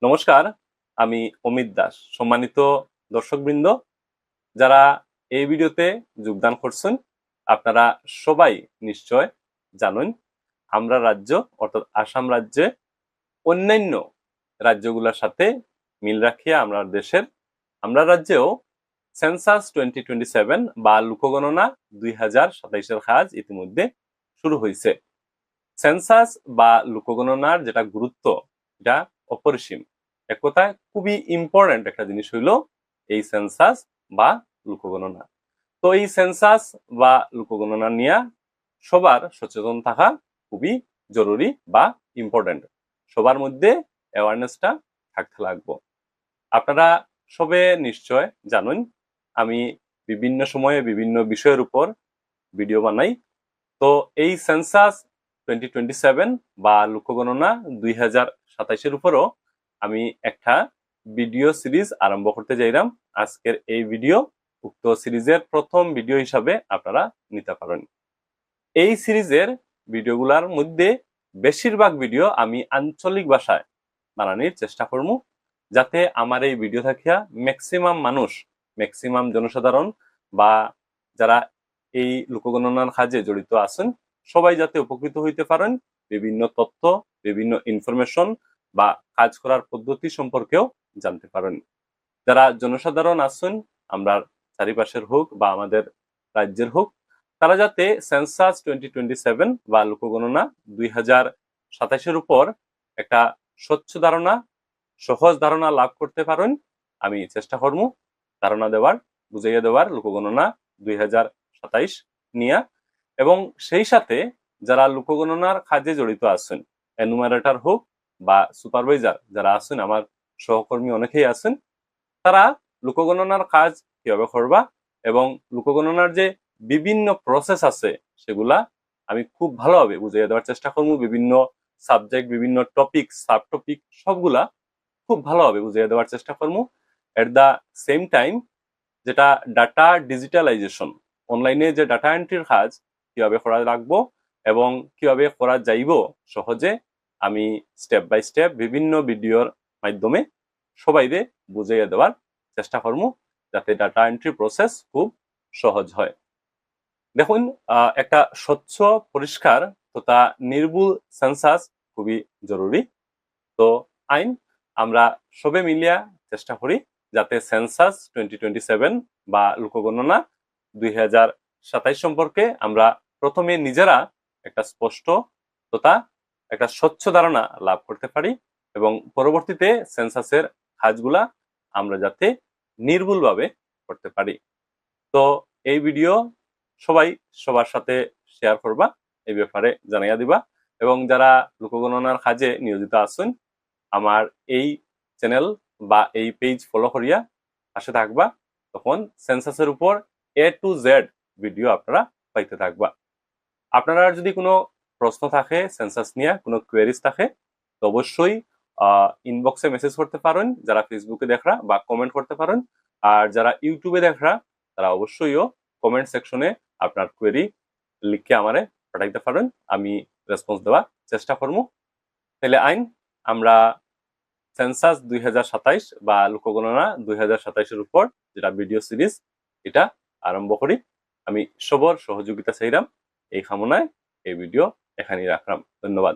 নমস্কার, আমি অমিত দাস। সম্মানিত দর্শকবৃন্দ, যারা এই ভিডিওতে যোগদান করছেন, আপনারা সবাই নিশ্চয় জানেন আমরা রাজ্য অর্থাৎ আসাম রাজ্যে অন্যান্য রাজ্যগুলোর সাথে মিল রাখিয়া আমরা রাজ্যেও সেন্সাস 2027 বা লোকগণনা 2027 কাজ ইতিমধ্যে শুরু হয়েছে। সেন্সাস বা লোকগণনার যেটা গুরুত্ব, এটা অপরিসীম। এক কথায় খুবই ইম্পর্টেন্ট একটা জিনিস হইল এই সেন্সাস বা লোকগণনা। তো এই সেন্সাস বা লোকগণনা নিয়ে সবার সচেতন থাকা খুবই জরুরি বা ইম্পর্টেন্ট। সবার মধ্যে অ্যাওয়ারনেসটা থাকতে লাগবে। আপনারা সবে নিশ্চয় জানেন আমি বিভিন্ন সময়ে বিভিন্ন বিষয়ের উপর ভিডিও বানাই। তো এই সেন্সাস 2027 বা লোকগণনা 2027 উপরও আমি একটা ভিডিও সিরিজ আরম্ভ করতে যাইলাম। আজকের এই ভিডিও উক্ত সিরিজের প্রথম ভিডিও হিসাবে আপনারা নিতে পারেন। এই সিরিজের ভিডিওগুলোর মধ্যে বেশিরভাগ ভিডিও আমি আঞ্চলিক ভাষায় বানানোর চেষ্টা করব, যাতে আমার এই ভিডিও থাকিয়া ম্যাক্সিমাম জনসাধারণ বা যারা এই লোকগণনার কাজে জড়িত আছেন সবাই যাতে উপকৃত হইতে পারেন, বিভিন্ন তথ্য, বিভিন্ন ইনফরমেশন বা কাজ করার পদ্ধতি সম্পর্কেও জানতে পারেন। যারা জনসাধারণ আছেন, আমরা চারিপাশের হোক বা আমাদের রাজ্যের হোক, তারা যাতে সেন্সাস 2027 বা লোকগণনা 2027 উপর একটা স্বচ্ছ ধারণা, সহজ ধারণা লাভ করতে পারেন, আমি চেষ্টা করব ধারণা দেওয়ার, বুঝাইয়া দেওয়ার লোকগণনা 2027 নিয়ে। এবং সেই সাথে যারা লোকগণনার কাজে জড়িত আছেন, এনুমারেটর হোক বা সুপারভাইজার যারা আছেন, আমার সহকর্মী অনেকেই আছেন, তারা লোকগণনার কাজ কিভাবে করবা এবং লোকগণনার যে বিভিন্ন প্রসেস আছে সেগুলা আমি খুব ভালোভাবে বুঝিয়ে দেওয়ার চেষ্টা করবো। বিভিন্ন সাবজেক্ট, বিভিন্ন টপিক, সাব টপিক সবগুলা খুব ভালোভাবে বুঝিয়ে দেওয়ার চেষ্টা করবো। এট দা সেম টাইম যেটা ডাটা ডিজিটালাইজেশন, অনলাইনে যে ডাটা এন্ট্রির কাজ কিভাবে করা লাগবো এবং কিভাবে করা যাইব সহজে, আমি স্টেপ বাই স্টেপ বিভিন্ন ভিডিওর মাধ্যমে সবাইকে বুঝিয়ে দেওয়ার চেষ্টা করবো, যাতে ডাটা এন্ট্রি প্রসেস খুব সহজ হয়। দেখুন, একটা স্বচ্ছ, পরিষ্কার তথা নির্ভুল সেন্সাস খুবই জরুরি। তো আইন আমরা সবে মিলিয়া চেষ্টা করি যাতে সেন্সাস 2027 বা লোকগণনা 2027 সম্পর্কে আমরা প্রথমে নিজেরা একটা স্পষ্ট তথা একটা স্বচ্ছ ধারণা লাভ করতে পারি এবং পরবর্তীতে সেন্সাসের কাজগুলা আমরা যাতে নির্ভুলভাবে করতে পারি। তো এই ভিডিও সবাই সবার সাথে শেয়ার করবা, এই ব্যাপারে জানাইয়া দিবা। এবং যারা লোকগণনার কাজে নিয়োজিত আছেন, আমার এই চ্যানেল বা এই পেজ ফলো করিয়া পাশে থাকবা, তখন সেন্সাসের উপর A to Z ভিডিও আপনারা পাইতে থাকবা। আপনারা যদি কোনো প্রশ্ন থাকে সেন্সাস নিয়ে, কোনো কোয়েরিজ থাকে, তো অবশ্যই ইনবক্সে মেসেজ করতে পারেন, যারা ফেসবুকে দেখরা, বা কমেন্ট করতে পারেন। আর যারা ইউটিউবে দেখরা, তারা অবশ্যইও কমেন্ট সেকশনে আপনার কোয়েরি লিখে আমারে পাঠাইতে পারেন, আমি রেসপন্স দেওয়ার চেষ্টা করবো। তাহলে আইন আমরা সেন্সাস 2027 বা লোকগণনা 2027 উপর যেটা ভিডিও সিরিজ, এটা আরম্ভ করি। আমি সবার সহযোগিতা চাইলাম, এই কামনায় এই ভিডিও এখানেই রাখলাম। ধন্যবাদ।